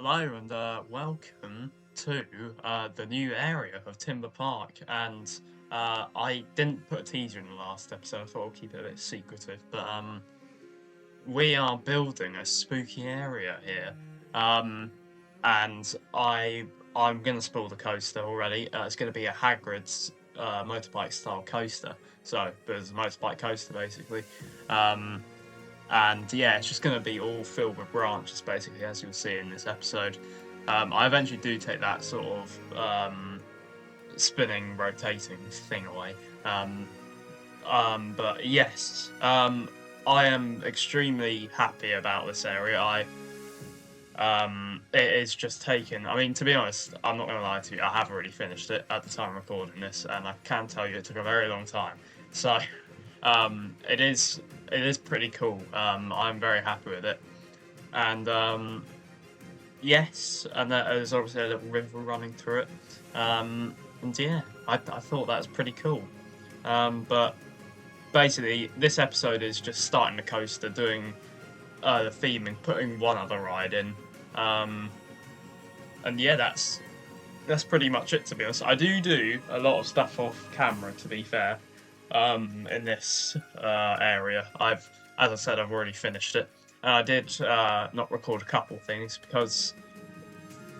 Hello and welcome to the new area of Timber Park. And I didn't put a teaser in the last episode. I thought I'll keep it a bit secretive. But we are building a spooky area here. And I'm gonna spoil the coaster already. It's gonna be a Hagrid's motorbike style coaster. So there's a motorbike coaster basically. And yeah, it's just going to be all filled with branches, basically, as you'll see in this episode. I eventually do take that sort of spinning, rotating thing away. But yes, I am extremely happy about this area. It is just taken. I mean, to be honest, I'm not going to lie to you. I have already finished it at the time of recording this, and I can tell you it took a very long time. So, it is pretty cool. I'm very happy with it, and yes, and there's obviously a little river running through it, and yeah, I thought that was pretty cool. But basically, this episode is just starting the coaster, doing the theming, putting one other ride in, and yeah, that's pretty much it. To be honest, I do a lot of stuff off camera. To be fair. In this area. As I said, I've already finished it. And I did not record a couple things because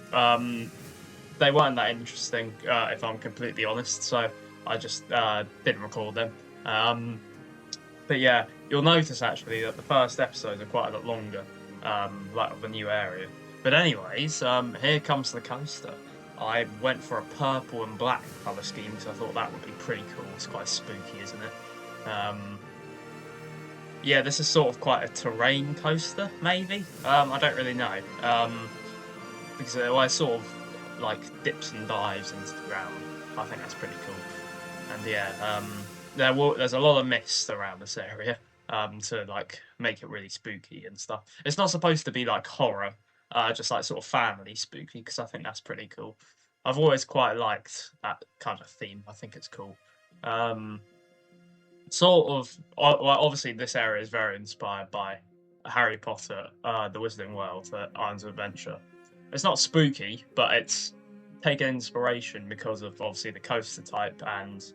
they weren't that interesting, if I'm completely honest. So I just didn't record them. But yeah, you'll notice actually that the first episodes are quite a lot longer, like of the new area. But anyways, here comes the coaster. I went for a purple and black colour scheme because I thought that would be pretty cool. It's quite spooky, isn't it? Yeah, this is sort of quite a terrain coaster, maybe. I don't really know. Because it sort of like dips and dives into the ground. I think that's pretty cool. And yeah, there's a lot of mist around this area to like make it really spooky and stuff. It's not supposed to be like horror. Just like sort of family spooky, because I think that's pretty cool. I've always quite liked that kind of theme. I think it's cool. Sort of, well, obviously this area is very inspired by Harry Potter, The Wizarding World, Islands of Adventure. It's not spooky, but it's taken inspiration because of obviously the coaster type and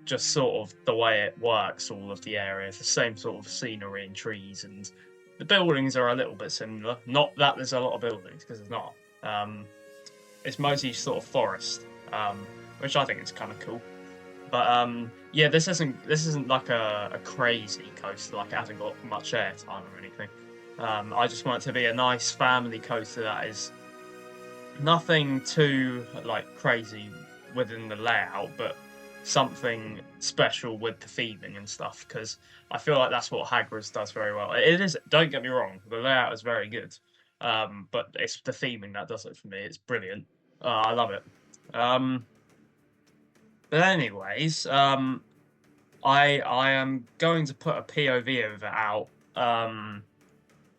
just sort of the way it works, all of the areas, the same sort of scenery and trees, and the buildings are a little bit similar. Not that there's a lot of buildings, because there's not. It's mostly sort of forest, which I think is kind of cool. But yeah, this isn't like a crazy coaster, like it hasn't got much airtime or anything. I just want it to be a nice family coaster that is nothing too like crazy within the layout, but something special with the theming and stuff, because I feel like that's what Hagrid's does very well. It is, don't get me wrong, the layout is very good, but it's the theming that does it for me. It's brilliant. I love it. But anyways, I am going to put a POV of it out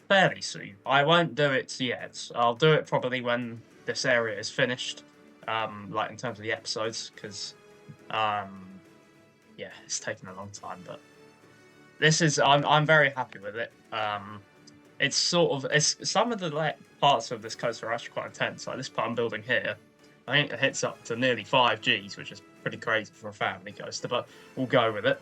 fairly soon. I won't do it yet. I'll do it probably when this area is finished, like in terms of the episodes, because yeah, it's taken a long time, but this is I'm very happy with it. It's sort of some of the parts of this coaster are actually quite intense. Like this part I'm building here, I think it hits up to nearly 5 Gs, which is pretty crazy for a family coaster, but we'll go with it.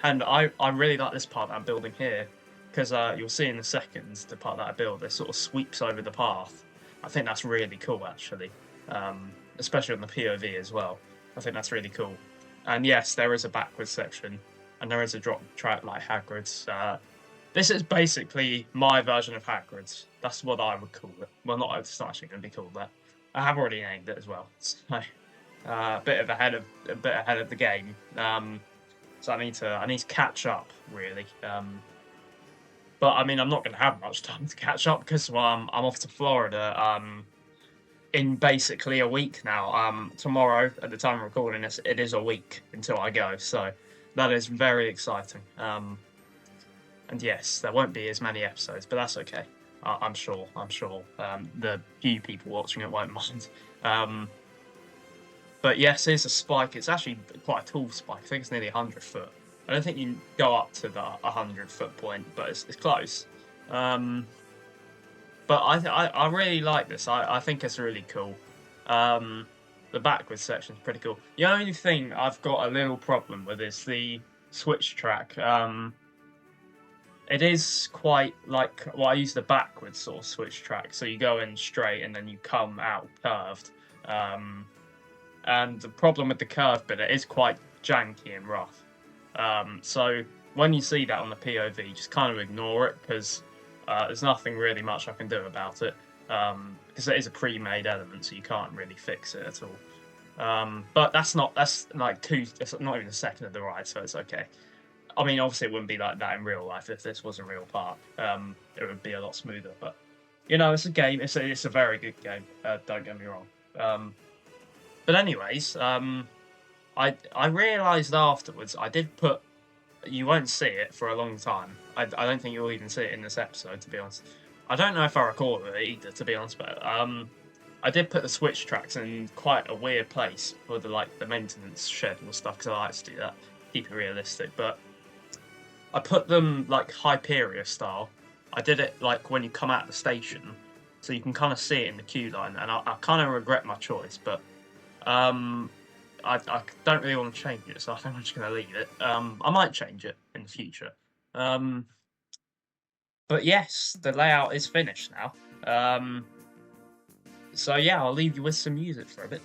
And I really like this part that I'm building here, because you'll see in a second the part that I build, it sort of sweeps over the path. I think that's really cool, actually, especially on the POV as well. I think that's really cool. And yes, there is a backwards section, and there is a drop track like Hagrid's. This is basically my version of Hagrid's. That's what I would call it. Well, it's not actually going to be called that. I have already named it as well. So, a bit ahead of the game. So I need to catch up really. But I mean, I'm not going to have much time to catch up because I'm off to Florida in basically a week now. Tomorrow, at the time of recording this, it is a week until I go. So that is very exciting. And yes, there won't be as many episodes, but that's okay. I'm sure. The few people watching it won't mind. But yes, here's a spike. It's actually quite a tall spike. I think it's nearly 100 foot. I don't think you can go up to the 100 foot point, but it's close. But I really like this. I think it's really cool. Um, the backwards section is pretty cool. The only thing I've got a little problem with is the switch track. It is quite like, well, I use the backwards sort of switch track, so you go in straight and then you come out curved. Um, and the problem with the curve bit, it is quite janky and rough. So when you see that on the POV, just kind of ignore it because there's nothing really much I can do about it. Because it is a pre-made element, so you can't really fix it at all. But that's like it's not even a second of the ride, so it's okay. I mean, obviously, it wouldn't be like that in real life if this was a real park. It would be a lot smoother. But it's a game. It's a very good game. Don't get me wrong. But anyways, I realised afterwards I did put. You won't see it for a long time. I don't think you'll even see it in this episode, to be honest. I don't know if I recorded it either, to be honest. But I did put the switch tracks in quite a weird place for the maintenance shed and stuff because I like to do that, keep it realistic. But I put them like Hyperia style. I did it like when you come out of the station, so you can kind of see it in the queue line, and I kind of regret my choice, but um, I don't really want to change it, so I think I'm just going to leave it. I might change it in the future. Um, but yes, the layout is finished now. So yeah, I'll leave you with some music for a bit.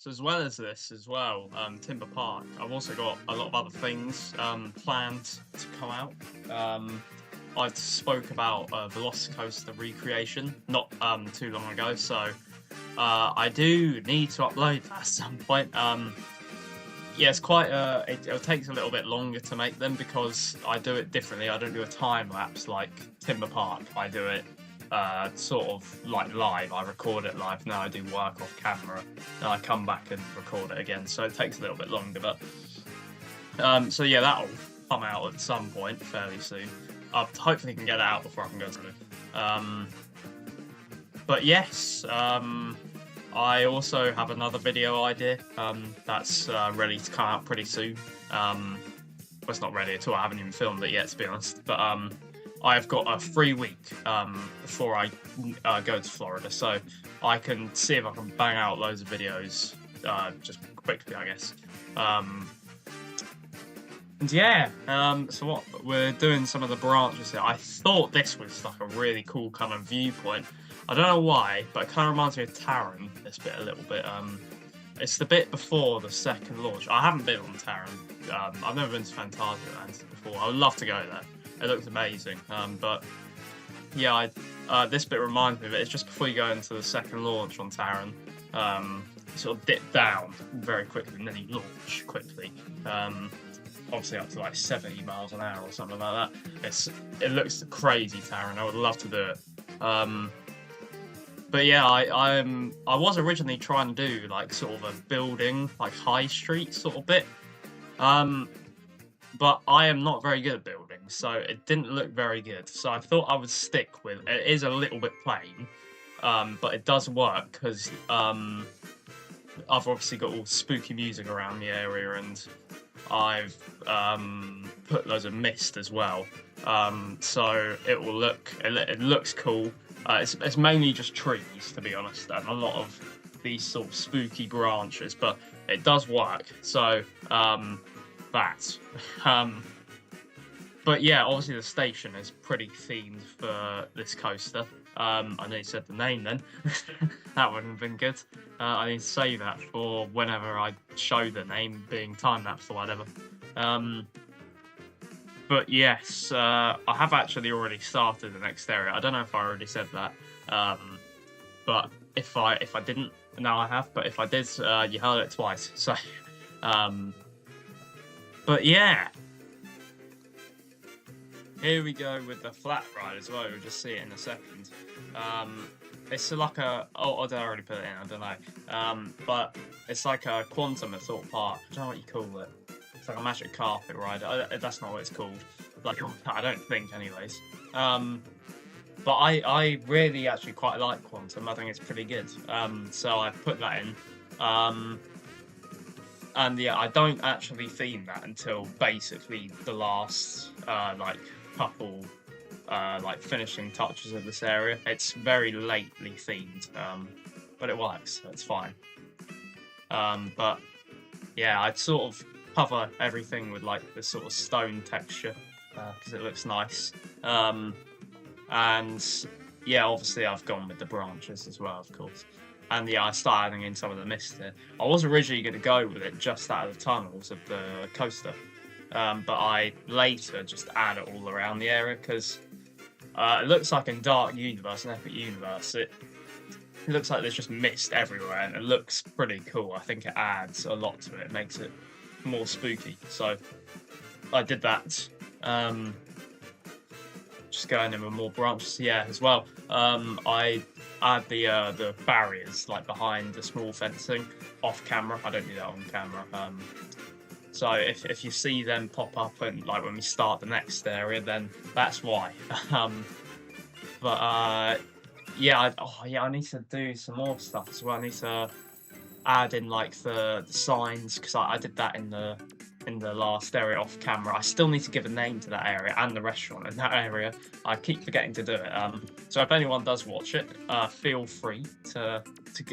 So as well as this as well, Timber Park, I've also got a lot of other things planned to come out. I spoke about Velocicoaster recreation not too long ago, so I do need to upload that at some point. Yeah, it's quite. It takes a little bit longer to make them because I do it differently. I don't do a time lapse like Timber Park. I do it sort of like live. I record it live. Now I do work off camera, and I come back and record it again. So it takes a little bit longer. But so yeah, that'll come out at some point fairly soon. I hopefully can get it out before I can go to live. But yes. I also have another video idea that's ready to come out pretty soon. Well, it's not ready at all. I haven't even filmed it yet, to be honest. But I've got a free week before I go to Florida, so I can see if I can bang out loads of videos just quickly, I guess. And yeah, so what we're doing some of the branches here. I thought this was like a really cool kind of viewpoint. I don't know why, but it kind of reminds me of Taron, this bit a little bit. It's the bit before the second launch. I haven't been on Taron. I've never been to Fantasyland before. I would love to go there. It looks amazing. But yeah, this bit reminds me of it. It's just before you go into the second launch on Taron. You sort of dip down very quickly and then you launch quickly. Obviously up to like 70 miles an hour or something like that. It looks crazy, Taron. I would love to do it. But yeah, I was originally trying to do like sort of a building, like high street sort of bit. But I am not very good at building, so it didn't look very good. So I thought I would stick with it. Is a little bit plain, but it does work because I've obviously got all spooky music around the area, and I've put loads of mist as well. So it will look. It looks cool. It's mainly just trees, to be honest, and a lot of these sort of spooky branches, but it does work. So that. But yeah, obviously the station is pretty themed for this coaster. I know you said the name then. That wouldn't have been good. I need to save that for whenever I show the name being time-lapsed or whatever. But yes, I have actually already started the next area. I don't know if I already said that. But if I didn't, now I have. But if I did, you heard it twice. So, but yeah. Here we go with the flat ride as well. We'll just see it in a second. It's like a... Oh, I already put it in. I don't know. But it's like a quantum at Thorpe Park. I don't know what you call it. It's like a magic carpet ride. That's not what it's called. Like, I don't think, anyways. But I really actually quite like Quantum. I think it's pretty good. So I put that in. And yeah, I don't actually theme that until basically the last like couple like finishing touches of this area. It's very lately themed, but it works. So it's fine. But yeah, I'd sort of cover everything with like this sort of stone texture because it looks nice. And yeah, obviously I've gone with the branches as well, of course. And yeah, I started adding in some of the mist here. I was originally going to go with it just out of the tunnels of the coaster, but I later just add it all around the area because it looks like in Dark Universe and Epic Universe, it looks like there's just mist everywhere, and it looks pretty cool. I think it adds a lot to it. It makes it more spooky. So I did that. Just going in with more branches, yeah, as well. I add the barriers like behind the small fencing off camera. I don't do that on camera. So if you see them pop up and like when we start the next area, then that's why. But yeah, I need to do some more stuff as well. I need to add in like the signs because I did that in the last area off camera. I still need to give a name to that area and the restaurant in that area. I keep forgetting to do it. So if anyone does watch it, feel free to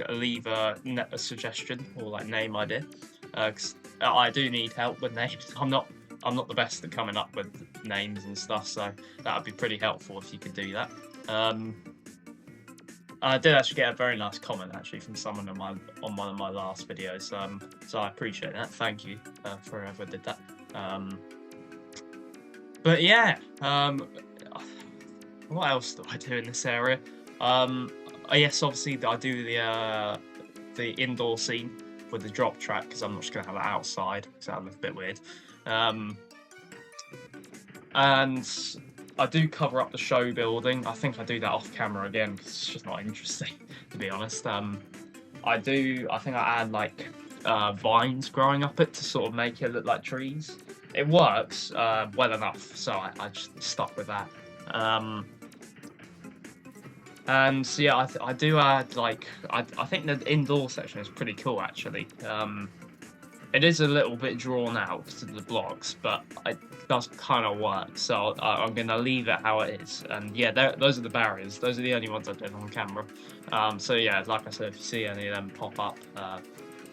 leave a suggestion or like name idea. Because I do need help with names. I'm not the best at coming up with names and stuff, so that would be pretty helpful if you could do that. I did actually get a very nice comment actually from someone on one of my last videos. So I appreciate that. Thank you for whoever did that. But yeah, what else do I do in this area? Yes, obviously I do the indoor scene with the drop track because I'm not just gonna have it outside because that would look a bit weird. And I do cover up the show building. I think I do that off camera again because it's just not interesting, to be honest. I think I add like vines growing up it to sort of make it look like trees. It works well enough, so I just stuck with that. And yeah, I do add like I think the indoor section is pretty cool actually. It is a little bit drawn out to the blocks, but it does kind of work. So I'm going to leave it how it is. And yeah, those are the barriers. Those are the only ones I did on camera. So yeah, like I said, if you see any of them pop up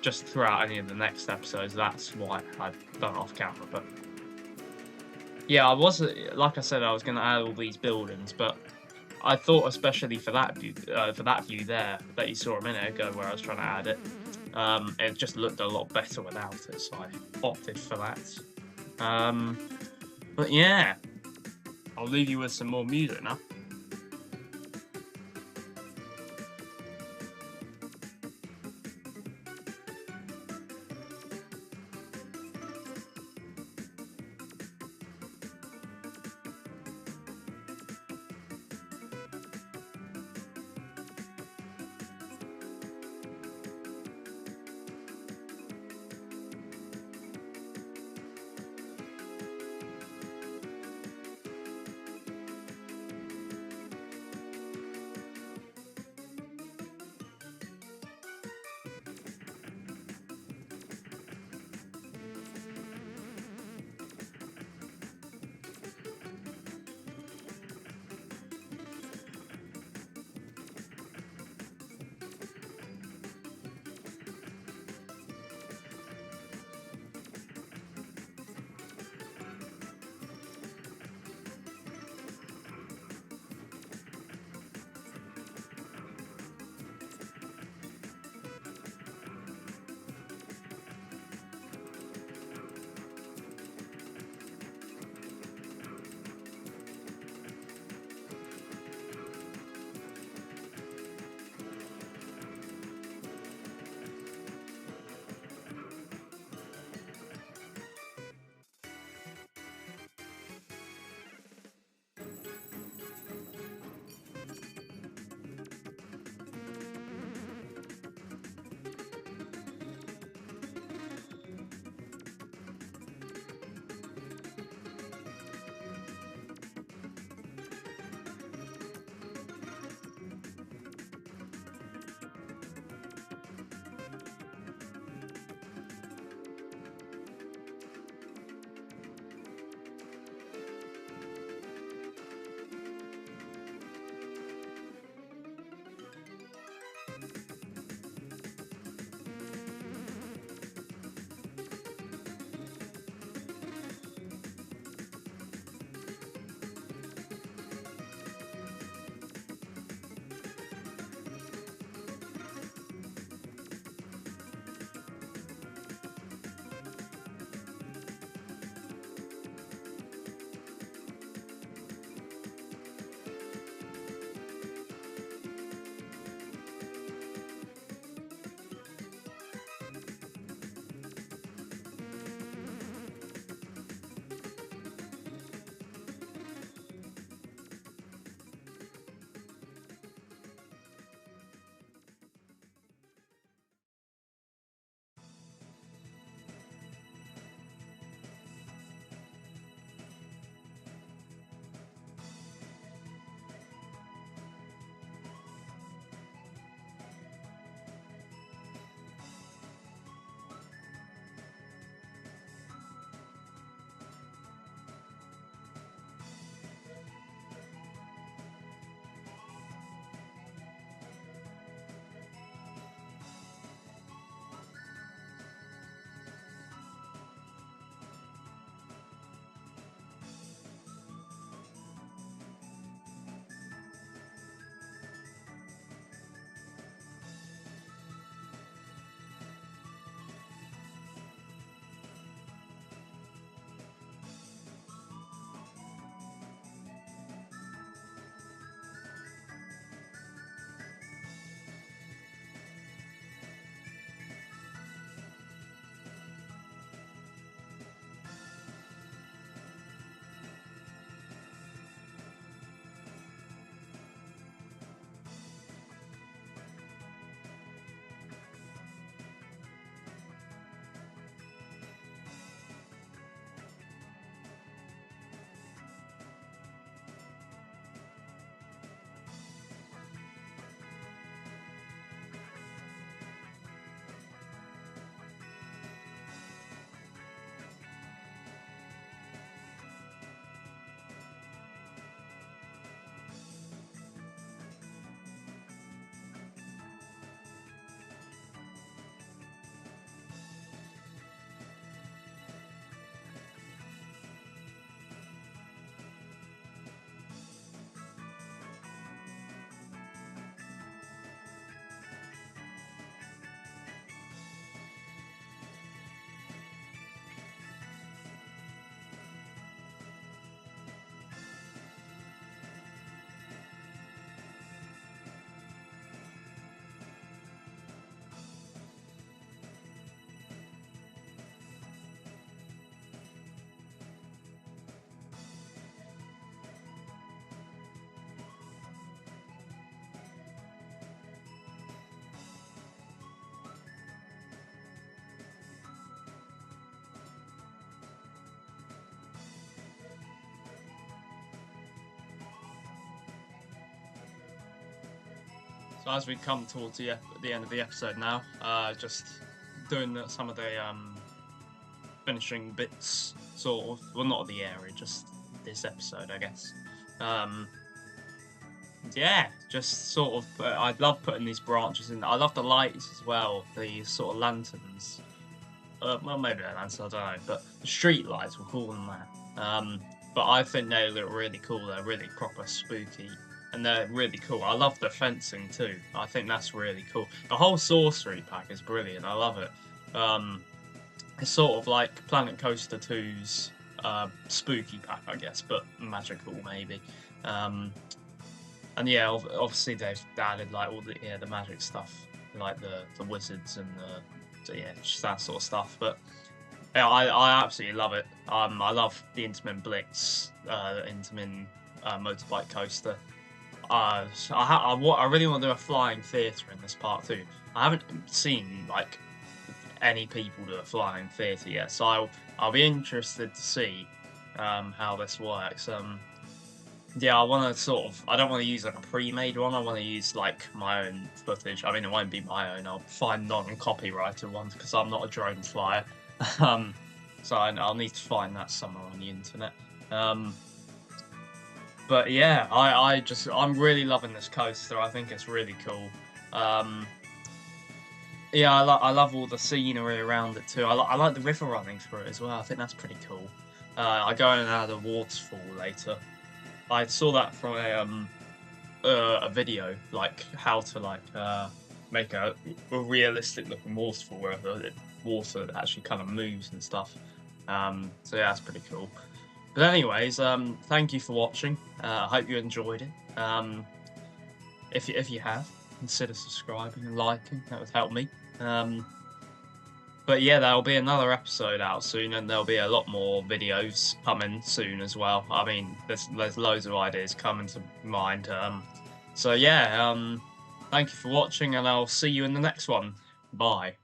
just throughout any of the next episodes, that's why I've done it off camera. But yeah, like I said, I was going to add all these buildings, but I thought especially for that view there that you saw a minute ago where I was trying to add it. It just looked a lot better without it, so I opted for that. But yeah, I'll leave you with some more music now. So as we come towards the end of the episode now, just doing some of the finishing bits, sort of. Well, not the area, just this episode, I guess. Yeah, just sort of. I love putting these branches in. I love the lights as well. These sort of lanterns. Well, maybe they're lanterns. I don't know, but the street lights, we'll call them that. But I think they look really cool. They're really proper spooky. And they're really cool. I love the fencing too. I think that's really cool. The whole sorcery pack is brilliant. I love it. It's sort of like Planet Coaster 2's spooky pack, I guess, but magical maybe. And yeah, obviously they've added like all the magic stuff, like the wizards and just that sort of stuff. But yeah, I absolutely love it. I love the Intamin Blitz, Intamin motorbike coaster. I really want to do a flying theatre in this part too. I haven't seen like any people do a flying theatre yet, so I'll be interested to see how this works. Yeah, I want to sort of. I don't want to use like a pre-made one. I want to use like my own footage. I mean, it won't be my own. I'll find non-copyrighted ones because I'm not a drone flyer. So I'll need to find that somewhere on the internet. But yeah, I'm really loving this coaster. I think it's really cool. Yeah, I love all the scenery around it too. I like the river running through it as well. I think that's pretty cool. I go in and out of the waterfall later. I saw that from a video, like how to make a realistic looking waterfall where the water actually kind of moves and stuff. So yeah, that's pretty cool. But anyways, thank you for watching. I hope you enjoyed it. If you have, consider subscribing and liking. That would help me. But yeah, there'll be another episode out soon, and there'll be a lot more videos coming soon as well. I mean, there's loads of ideas coming to mind. So yeah, thank you for watching, and I'll see you in the next one. Bye.